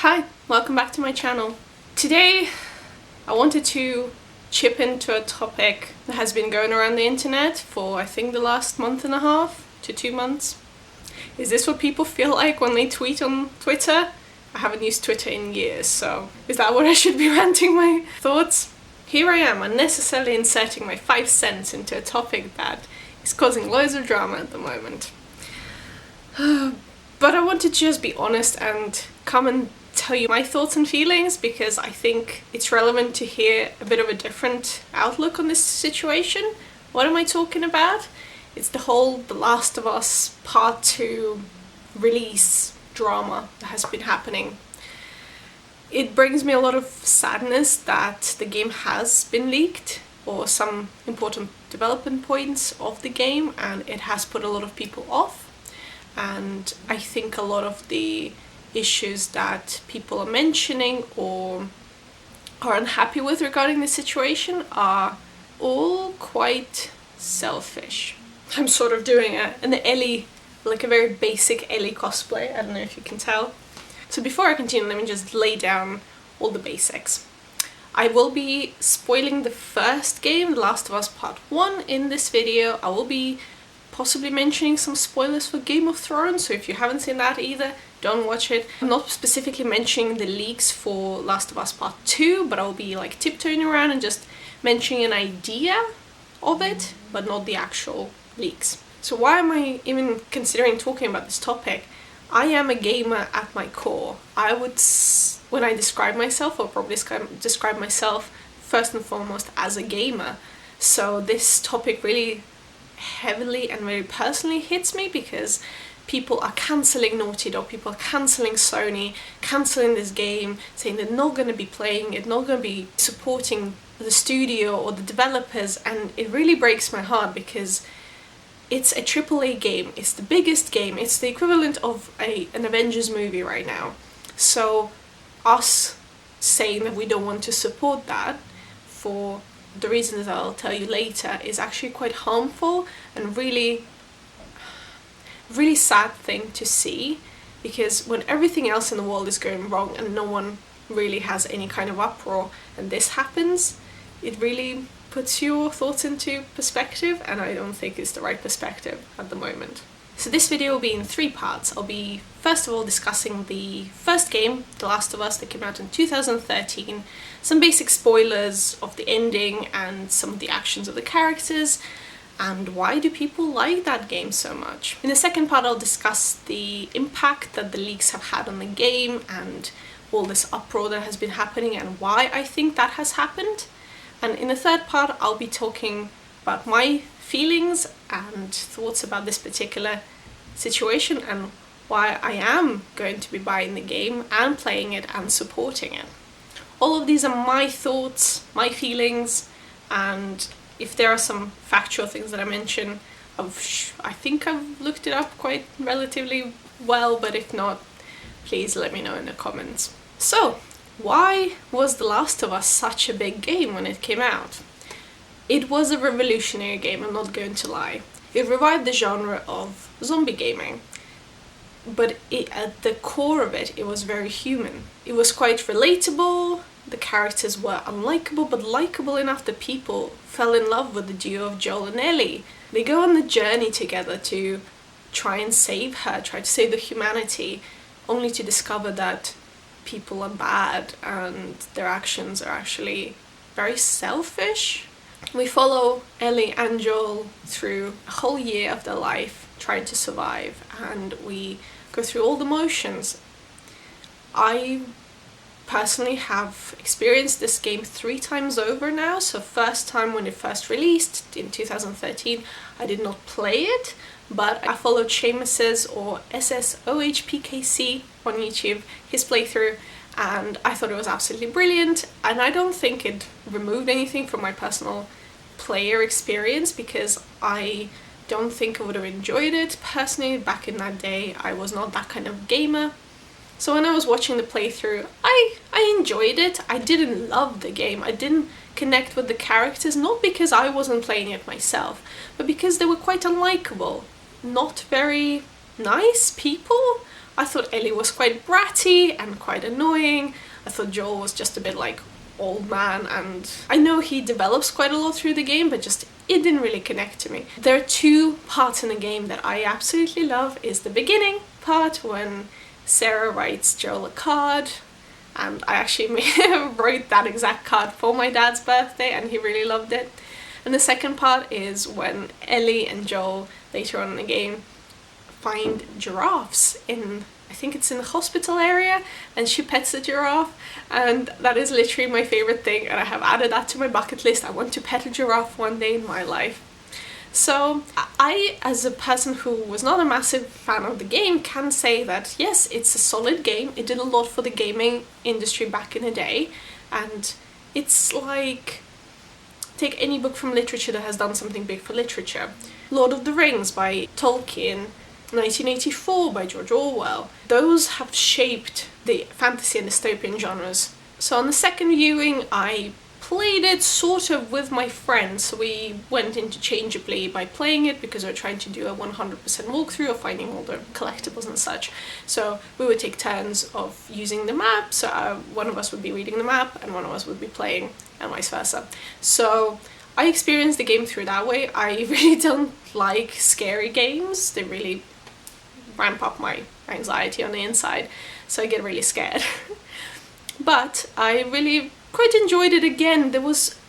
Hi, welcome back to my channel. Today I wanted to chip into a topic that has been going around the internet for I think the last month and a half to 2 months. Is this what people feel like when they tweet on Twitter? I haven't used Twitter in years, so is that what I should be ranting my thoughts? Here I am, unnecessarily inserting my 5 cents into a topic that is causing loads of drama at the moment. But I wanted to just be honest and come and tell you my thoughts and feelings because I think it's relevant to hear a bit of a different outlook on this situation. What am I talking about? It's the whole The Last of Us Part 2 release drama that has been happening. It brings me a lot of sadness that the game has been leaked, or some important development points of the game, and it has put a lot of people off. And I think a lot of the issues that people are mentioning or are unhappy with regarding the situation are all quite selfish. I'm sort of doing an Ellie, like a very basic Ellie cosplay, I don't know if you can tell. So before I continue, let me just lay down all the basics. I will be spoiling the first game, The Last of Us Part 1, in this video. I will be possibly mentioning some spoilers for Game of Thrones, so if you haven't seen that either, don't watch it. I'm not specifically mentioning the leaks for Last of Us Part 2, but I'll be like tiptoeing around and just mentioning an idea of it, but not the actual leaks. So why am I even considering talking about this topic? I am a gamer at my core. I would, when I describe myself, I'll probably describe myself first and foremost as a gamer. So this topic really heavily and very personally hits me because people are cancelling Naughty Dog, people are cancelling Sony, cancelling this game, saying they're not going to be playing it, not going to be supporting the studio or the developers, and it really breaks my heart because it's a AAA game, it's the biggest game, it's the equivalent of an Avengers movie right now. So us saying that we don't want to support that for the reasons I'll tell you later is actually quite harmful and really sad thing to see, because when everything else in the world is going wrong and no one really has any kind of uproar and this happens, it really puts your thoughts into perspective, and I don't think it's the right perspective at the moment. So this video will be in 3 parts. I'll be first of all discussing the first game, The Last of Us, that came out in 2013, some basic spoilers of the ending and some of the actions of the characters, and why do people like that game so much. In the second part I'll discuss the impact that the leaks have had on the game and all this uproar that has been happening and why I think that has happened. And in the third part I'll be talking about my feelings and thoughts about this particular situation and why I am going to be buying the game and playing it and supporting it. All of these are my thoughts, my feelings, and if there are some factual things that I mention, I think I've looked it up quite relatively well, but if not, please let me know in the comments. So, why was The Last of Us such a big game when it came out? It was a revolutionary game, I'm not going to lie. It revived the genre of zombie gaming, but at the core of it, it was very human. It was quite relatable, the characters were unlikable, but likable enough that people fell in love with the duo of Joel and Ellie. They go on the journey together to try and save her, try to save the humanity, only to discover that people are bad and their actions are actually very selfish. We follow Ellie and Joel through a whole year of their life trying to survive, and we go through all the motions. I personally have experienced this game 3 times over now. So first time when it first released in 2013, I did not play it, but I followed Seamus's or SSOHPKC on YouTube, his playthrough, and I thought it was absolutely brilliant, and I don't think it removed anything from my personal player experience because I don't think I would have enjoyed it personally. Back in that day, I was not that kind of gamer. So when I was watching the playthrough, I enjoyed it. I didn't love the game. I didn't connect with the characters, not because I wasn't playing it myself, but because they were quite unlikable. Not very nice people. I thought Ellie was quite bratty and quite annoying. I thought Joel was just a bit like old man, and I know he develops quite a lot through the game, but just it didn't really connect to me. There are two parts in the game that I absolutely love. Is the beginning part when Sarah writes Joel a card, and I actually wrote that exact card for my dad's birthday and he really loved it. And the second part is when Ellie and Joel later on in the game find giraffes in, I think it's in the hospital area, and she pets the giraffe, and that is literally my favorite thing, and I have added that to my bucket list. I want to pet a giraffe one day in my life. So I, as a person who was not a massive fan of the game, can say that yes, it's a solid game. It did a lot for the gaming industry back in the day, and it's like, take any book from literature that has done something big for literature. Lord of the Rings by Tolkien, 1984 by George Orwell. Those have shaped the fantasy and dystopian genres. So on the second viewing, I played it sort of with my friends. So we went interchangeably by playing it because we were trying to do a 100% walkthrough of finding all the collectibles and such. So we would take turns of using the map. So one of us would be reading the map and one of us would be playing, and vice versa. So I experienced the game through that way. I really don't like scary games. They really ramp up my anxiety on the inside, so I get really scared. But I really quite enjoyed it again.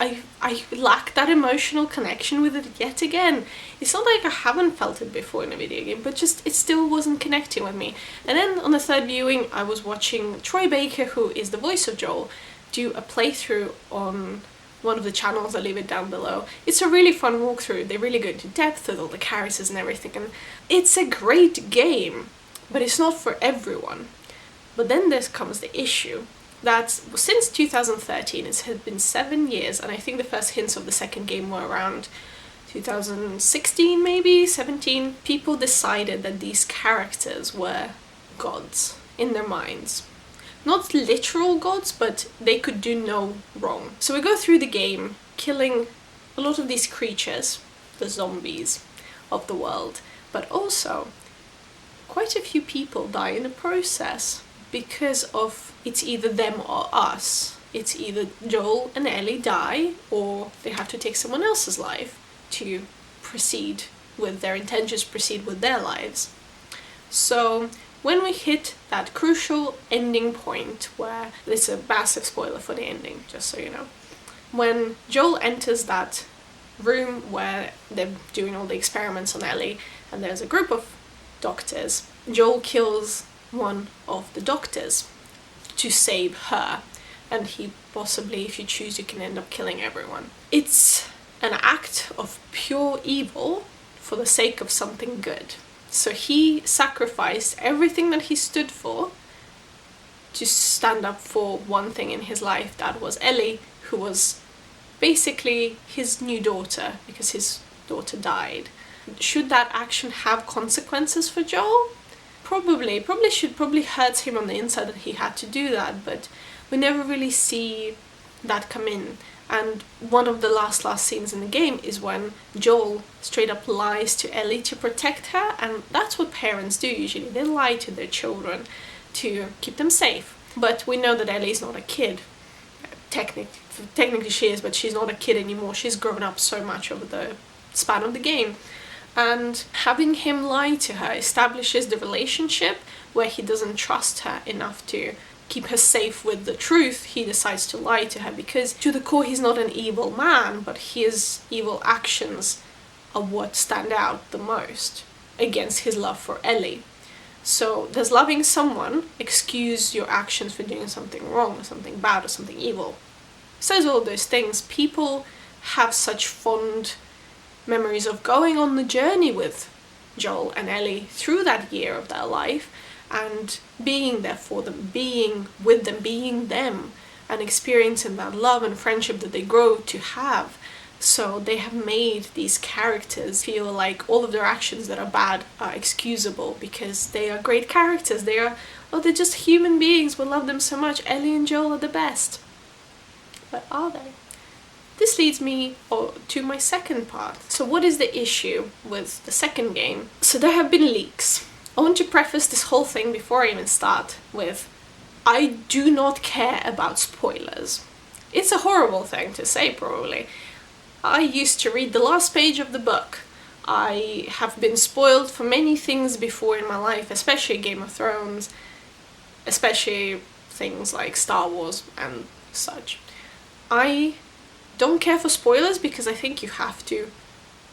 I lacked that emotional connection with it yet again. It's not like I haven't felt it before in a video game, but just it still wasn't connecting with me. And then on the third viewing, I was watching Troy Baker, who is the voice of Joel, do a playthrough on one of the channels. I'll leave it down below. It's a really fun walkthrough. They really go into depth with all the characters and everything, and it's a great game, but it's not for everyone. But then there comes the issue that since 2013, it has been 7 years, and I think the first hints of the second game were around 2016, maybe 17. People decided that these characters were gods in their minds. Not literal gods, but they could do no wrong. So we go through the game, killing a lot of these creatures, the zombies of the world, but also quite a few people die in the process because of it's either them or us. It's either Joel and Ellie die, or they have to take someone else's life to proceed with their intentions, proceed with their lives. So when we hit that crucial ending point where, it's a massive spoiler for the ending, just so you know, when Joel enters that room where they're doing all the experiments on Ellie, and there's a group of doctors, Joel kills one of the doctors to save her, and he possibly, if you choose, you can end up killing everyone. It's an act of pure evil for the sake of something good. So he sacrificed everything that he stood for to stand up for one thing in his life. That was Ellie, who was basically his new daughter, because his daughter died. Should that action have consequences for Joel? Probably hurts him on the inside that he had to do that, but we never really see that come in. And one of the last scenes in the game is when Joel straight up lies to Ellie to protect her, and that's what parents do usually. They lie to their children to keep them safe. But we know that Ellie is not a kid. Technically she is, but she's not a kid anymore. She's grown up so much over the span of the game. And having him lie to her establishes the relationship where he doesn't trust her enough to keep her safe with the truth. He decides to lie to her because to the core he's not an evil man, but his evil actions are what stand out the most against his love for Ellie. So does loving someone excuse your actions for doing something wrong or something bad or something evil? Says all those things. People have such fond memories of going on the journey with Joel and Ellie through that year of their life and being there for them, being with them, being them, and experiencing that love and friendship that they grow to have. So they have made these characters feel like all of their actions that are bad are excusable because they are great characters. They're just human beings. We love them so much. Ellie and Joel are the best. But are they? This leads me to my second part. So what is the issue with the second game? So there have been leaks. I want to preface this whole thing before I even start with, I do not care about spoilers. It's a horrible thing to say, probably. I used to read the last page of the book. I have been spoiled for many things before in my life, especially Game of Thrones, especially things like Star Wars and such. I don't care for spoilers because I think you have to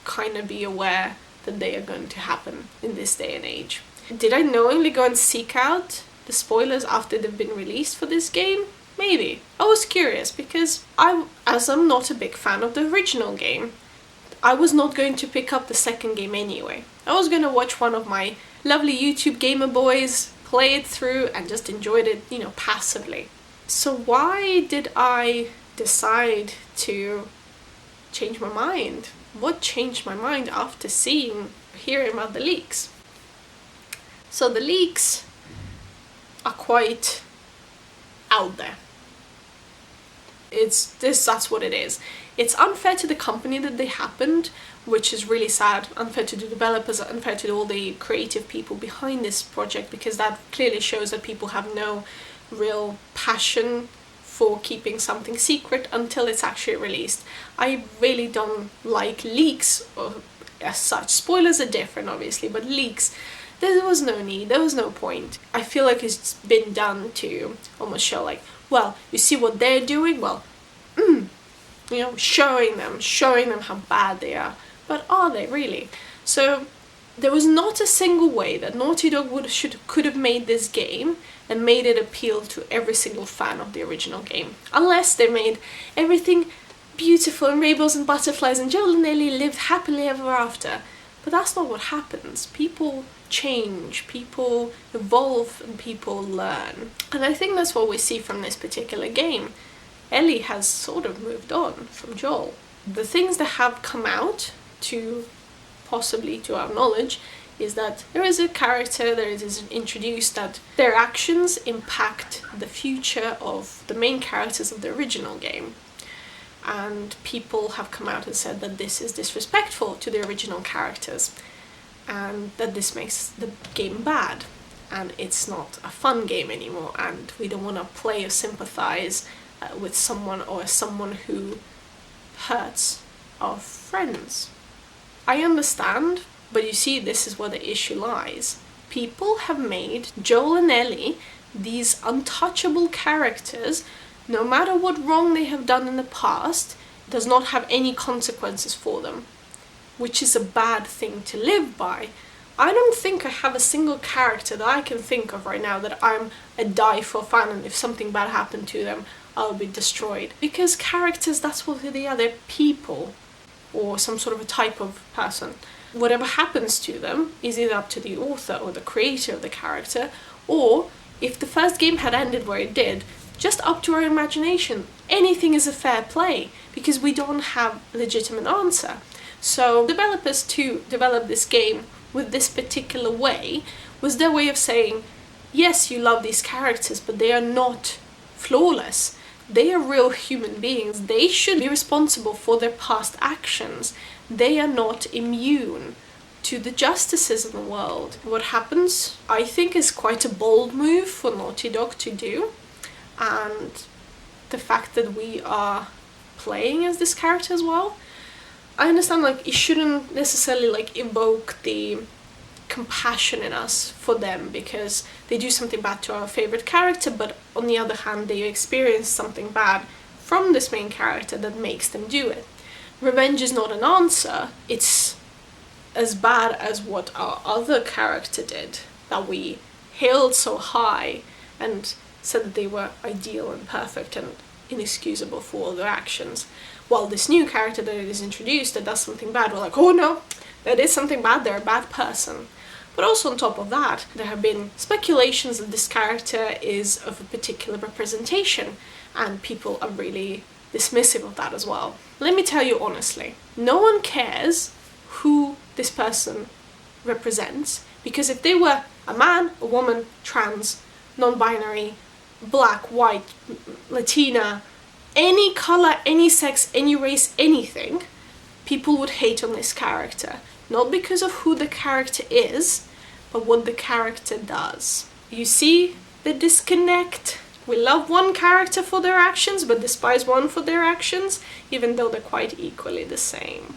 kind of be aware that they are going to happen in this day and age. Did I knowingly go and seek out the spoilers after they've been released for this game? Maybe. I was curious because as I'm not a big fan of the original game, I was not going to pick up the second game anyway. I was going to watch one of my lovely YouTube gamer boys play it through and just enjoyed it, passively. So why did I decide to change my mind? What changed my mind after hearing about the leaks? So the leaks are quite out there. That's what it is. It's unfair to the company that they happened, which is really sad. Unfair to the developers, unfair to all the creative people behind this project, because that clearly shows that people have no real passion for keeping something secret until it's actually released. I really don't like leaks as such. Spoilers are different, obviously, but leaks, there was no need, there was no point. I feel like it's been done to almost show like, well, you see what they're doing? Well, showing them how bad they are. But are they really? So there was not a single way that Naughty Dog could have made this game and made it appeal to every single fan of the original game. Unless they made everything beautiful and rainbows and butterflies and Joel and Ellie lived happily ever after. But that's not what happens. People change, people evolve, and people learn. And I think that's what we see from this particular game. Ellie has sort of moved on from Joel. The things that have come out, possibly to our knowledge, is that there is a character that is introduced that their actions impact the future of the main characters of the original game. And people have come out and said that this is disrespectful to the original characters and that this makes the game bad and it's not a fun game anymore, and we don't want to play or sympathize with someone or someone who hurts our friends. I understand, but you see, this is where the issue lies. People have made Joel and Ellie these untouchable characters. No matter what wrong they have done in the past, does not have any consequences for them, which is a bad thing to live by. I don't think I have a single character that I can think of right now that I'm a die-for fan, and if something bad happened to them, I'll be destroyed. Because characters, that's what they are, they're people, or some sort of a type of person. Whatever happens to them is either up to the author or the creator of the character, or if the first game had ended where it did, just up to our imagination. Anything is a fair play, because we don't have a legitimate answer. So developers to develop this game with this particular way was their way of saying, yes, you love these characters, but they are not flawless. They are real human beings. They should be responsible for their past actions. They are not immune to the justices in the world. What happens, I think, is quite a bold move for Naughty Dog to do. And the fact that we are playing as this character as well, I understand, like, it shouldn't necessarily, like, evoke the compassion in us for them because they do something bad to our favorite character, but on the other hand, they experience something bad from this main character that makes them do it. Revenge is not an answer. It's as bad as what our other character did, that we hailed so high and said that they were ideal and perfect and inexcusable for all their actions. While this new character that is introduced that does something bad, we're like, oh no, that is something bad, they're a bad person. But also on top of that, there have been speculations that this character is of a particular representation, and people are really dismissive of that as well. Let me tell you honestly, no one cares who this person represents, because if they were a man, a woman, trans, non-binary, black, white, Latina, any color, any sex, any race, anything, people would hate on this character. Not because of who the character is, but what the character does. You see the disconnect? We love one character for their actions, but despise one for their actions, even though they're quite equally the same.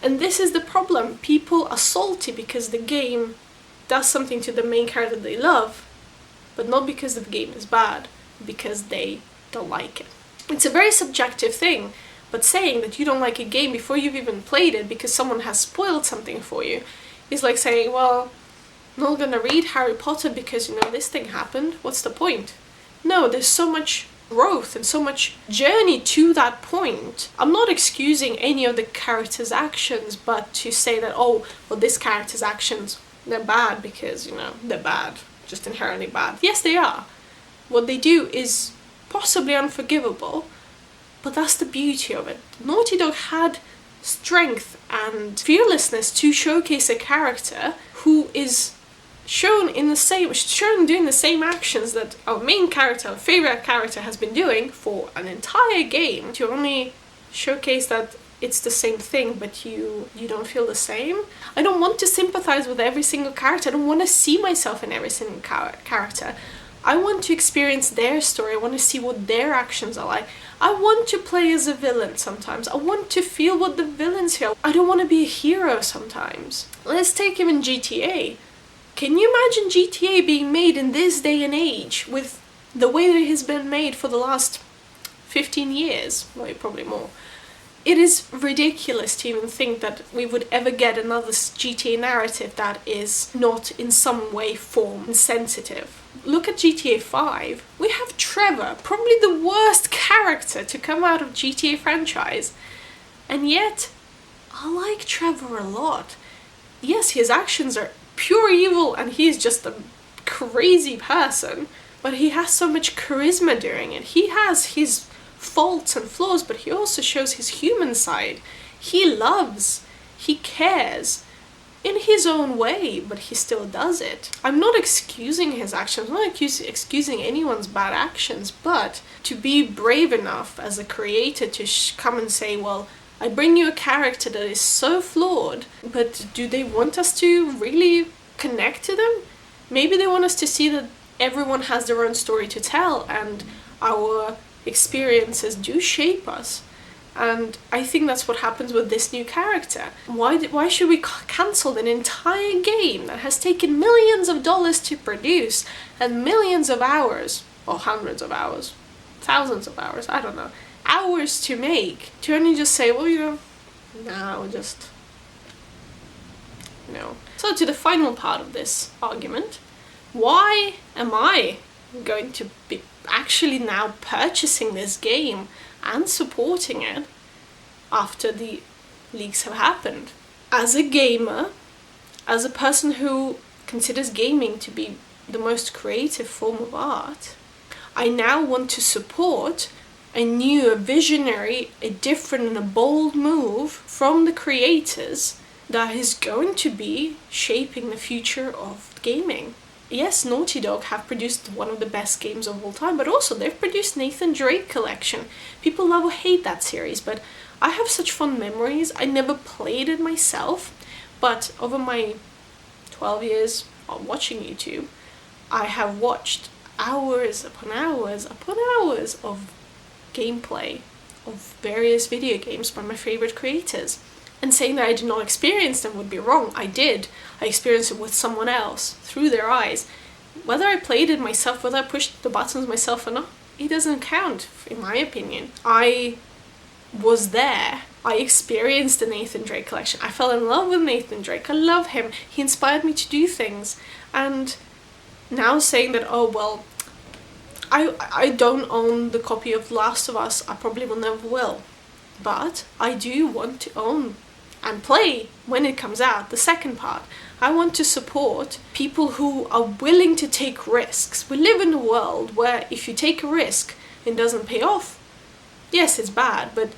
And this is the problem. People are salty because the game does something to the main character they love, but not because the game is bad, because they don't like it. It's a very subjective thing, but saying that you don't like a game before you've even played it because someone has spoiled something for you is like saying, well, I'm not gonna read Harry Potter because, this thing happened. What's the point? No, there's so much growth and so much journey to that point. I'm not excusing any of the character's actions, but to say that, oh, well, this character's actions, they're bad because, they're bad, just inherently bad. Yes, they are. What they do is possibly unforgivable, but that's the beauty of it. Naughty Dog had strength and fearlessness to showcase a character who is shown doing the same actions that our main character, our favorite character, has been doing for an entire game, to only showcase that it's the same thing, but you don't feel the same. I don't want to sympathize with every single character. I don't want to see myself in every single character. I want to experience their story. I want to see what their actions are like. I want to play as a villain sometimes. I want to feel what the villains feel. I don't want to be a hero sometimes. Let's take even GTA. Can you imagine GTA being made in this day and age with the way that it has been made for the last 15 years? Well, probably more. It is ridiculous to even think that we would ever get another GTA narrative that is not in some way form insensitive. Look at GTA 5. We have Trevor, probably the worst character to come out of GTA franchise. And yet, I like Trevor a lot. Yes, his actions are pure evil and he's just a crazy person, but he has so much charisma doing it. He has his faults and flaws, but he also shows his human side. He loves, he cares in his own way, but he still does it. I'm not excusing his actions, I'm not excusing anyone's bad actions, but to be brave enough as a creator to come and say, well, I bring you a character that is so flawed, but do they want us to really connect to them? Maybe they want us to see that everyone has their own story to tell and our experiences do shape us. And I think that's what happens with this new character. Why should we cancel an entire game that has taken millions of dollars to produce and millions of hours, or hundreds of hours, thousands of hours, I don't know, hours to make, to only just say, well, no. So to the final part of this argument, why am I going to be actually now purchasing this game and supporting it after the leaks have happened? As a gamer, as a person who considers gaming to be the most creative form of art, I now want to support a new, a visionary, a different and a bold move from the creators that is going to be shaping the future of gaming. Yes, Naughty Dog have produced one of the best games of all time, but also they've produced Nathan Drake Collection. People love or hate that series, but I have such fond memories. I never played it myself, but over my 12 years of watching YouTube, I have watched hours upon hours upon hours of gameplay of various video games by my favorite creators. And saying that I did not experience them would be wrong. I did. I experienced it with someone else, through their eyes. Whether I played it myself, whether I pushed the buttons myself or not, it doesn't count, in my opinion. I was there. I experienced the Nathan Drake Collection. I fell in love with Nathan Drake. I love him. He inspired me to do things. And now saying that, oh, well, I don't own the copy of Last of Us. I probably will never will. But I do want to own and play when it comes out, the second part. I want to support people who are willing to take risks. We live in a world where if you take a risk and it doesn't pay off, yes, it's bad, but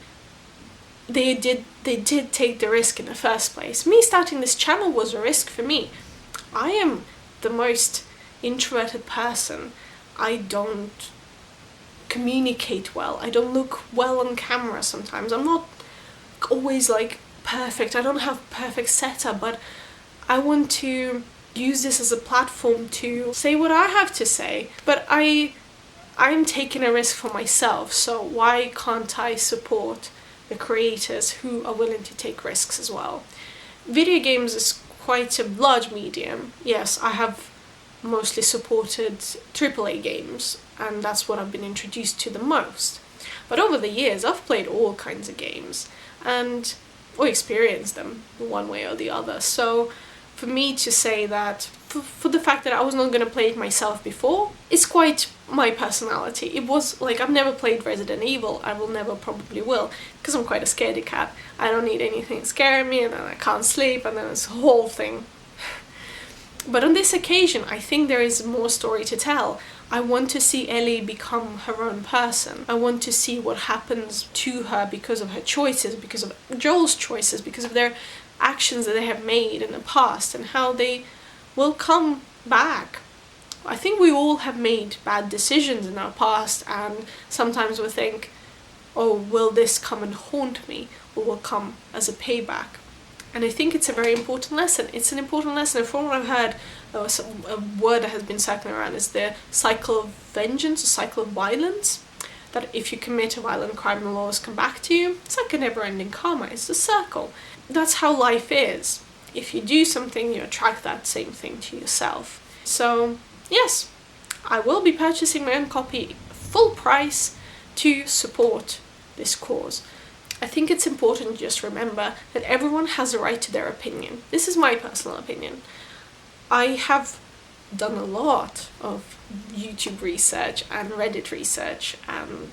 they did take the risk in the first place. Me starting this channel was a risk for me. I am the most introverted person. I don't communicate well. I don't look well on camera sometimes. I'm not always like perfect. I don't have perfect setup, but I want to use this as a platform to say what I have to say. But I'm taking a risk for myself, so why can't I support the creators who are willing to take risks as well? Video games is quite a large medium. Yes, I have mostly supported AAA games, and that's what I've been introduced to the most. But over the years, I've played all kinds of games, or experienced them one way or the other. So for me to say that, for the fact that I was not going to play it myself before, it's quite my personality. It was like, I've never played Resident Evil, I will never probably will, because I'm quite a scaredy cat. I don't need anything scaring me, and then I can't sleep, and then it's a whole thing. But on this occasion, I think there is more story to tell. I want to see Ellie become her own person. I want to see what happens to her because of her choices, because of Joel's choices, because of their actions that they have made in the past, and how they will come back. I think we all have made bad decisions in our past, and sometimes we think, oh, will this come and haunt me, or will come as a payback? And I think it's a very important lesson. It's an important lesson. And from what I've heard, a word that has been circling around is the cycle of vengeance, or cycle of violence. That if you commit a violent crime, the laws come back to you. It's like a never-ending karma. It's a circle. That's how life is. If you do something, you attract that same thing to yourself. So, yes, I will be purchasing my own copy full price to support this cause. I think it's important to just remember that everyone has a right to their opinion. This is my personal opinion. I have done a lot of YouTube research and Reddit research and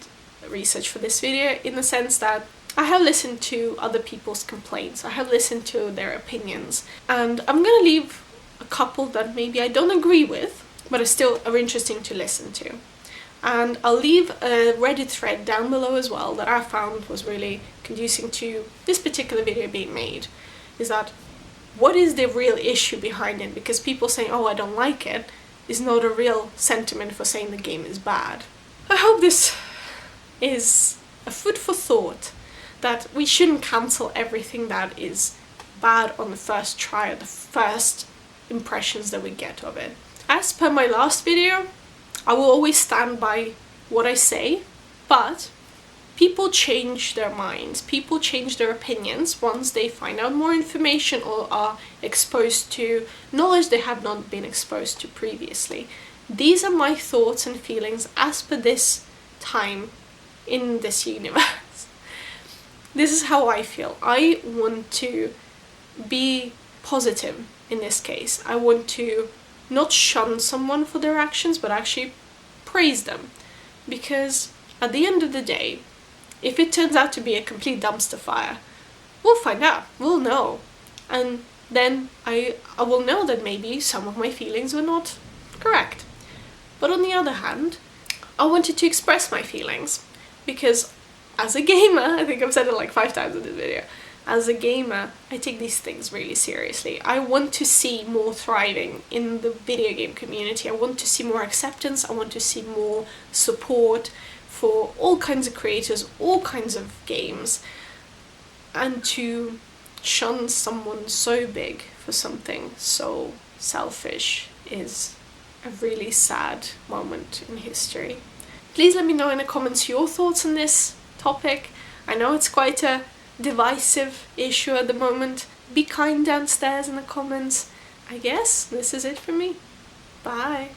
research for this video, in the sense that I have listened to other people's complaints, I have listened to their opinions, and I'm gonna leave a couple that maybe I don't agree with, but are still interesting to listen to. And I'll leave a Reddit thread down below as well that I found was really conducive to this particular video being made. Is that, what is the real issue behind it? Because people saying, oh, I don't like it, is not a real sentiment for saying the game is bad. I hope this is a food for thought, that we shouldn't cancel everything that is bad on the first try, or the first impressions that we get of it. As per my last video, I will always stand by what I say, but people change their minds, people change their opinions once they find out more information or are exposed to knowledge they have not been exposed to previously. These are my thoughts and feelings as per this time in this universe. This is how I feel. I want to be positive in this case. I want to not shun someone for their actions, but actually praise them. Because at the end of the day, if it turns out to be a complete dumpster fire, we'll find out, we'll know. And then I will know that maybe some of my feelings were not correct. But on the other hand, I wanted to express my feelings, because as a gamer, I think I've said it like 5 times in this video, as a gamer, I take these things really seriously. I want to see more thriving in the video game community. I want to see more acceptance. I want to see more support for all kinds of creators, all kinds of games. And to shun someone so big for something so selfish is a really sad moment in history. Please let me know in the comments your thoughts on this topic. I know it's quite a divisive issue at the moment. Be kind downstairs in the comments. I guess this is it for me. Bye.